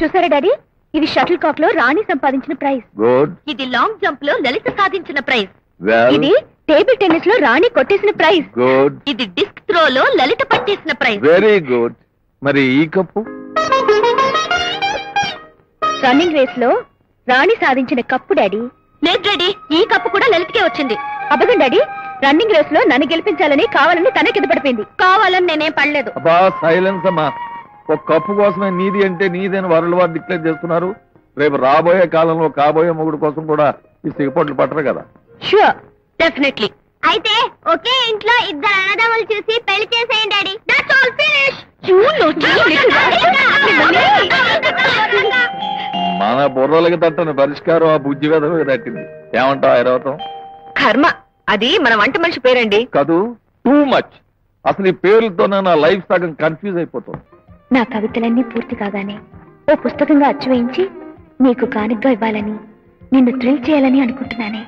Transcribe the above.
చూసారా డాడీ, ఇది షటిల్ కాక్ లో రాణి సంపాదించిన ప్రైజ్. గుడ్. ఇది లాంగ్ జంప్ లో లలిత సాధించిన ప్రైజ్. వెల్. ఇది టేబుల్ టెన్నిస్ లో రాణి కొట్టేసిన ప్రైజ్. గుడ్. ఇది డిస్క్ త్రో లో లలిత పట్టేసిన ప్రైజ్. Very good. మరి ఈ కప్పు? రన్నింగ్ రేస్ లో రాణి సాధించిన కప్పు డాడీ. లేదు డాడీ, ఈ కప్పు కూడా లలితకే వచ్చింది. అబద్ధం డాడీ, రన్నింగ్ రేస్ లో నన్ను గెలిపించాలని కావాలని తనే కింద పడిపోయింది. కావాలని నేనేం పడలేదు. అబ్బా సైలెన్స్ అమ్మా. ఒక కప్పు కోసమే నీది అంటే నీదేని వరల్డ్ వార్ డిక్లేర్ చేస్తున్నారు. రేపు రాబోయే కాలంలో కాబోయే మొగుడు కోసం కూడా ఈ సిగపొట్లు పట్టరు కదా. Sure, definitely. అయితే ఒకే ఇంట్లో ఇద్దరు అన్నదమ్ములు చూసి పెళ్లి చేసేయండి డాడీ. That's all finish. మన బుర్రలకి తట్టని పరిష్కారం ఆ బుజ్జి వెధవకి తట్టింది. ఏమంటావు ఐరావతం? కర్మ, అది మన వంట మనిషి పేరండి. కాదు, టూ మచ్. అసలు ఈ పేర్లతోనే నా లైఫ్ సగం కన్ఫ్యూజ్ అయిపోతుంది. నా కవితలన్నీ పూర్తి కాగానే ఓ పుస్తకంగా అచ్చు వేయించి నీకు కానుగ్గా ఇవ్వాలని, నిన్ను థ్రిల్ చేయాలని అనుకుంటున్నానే.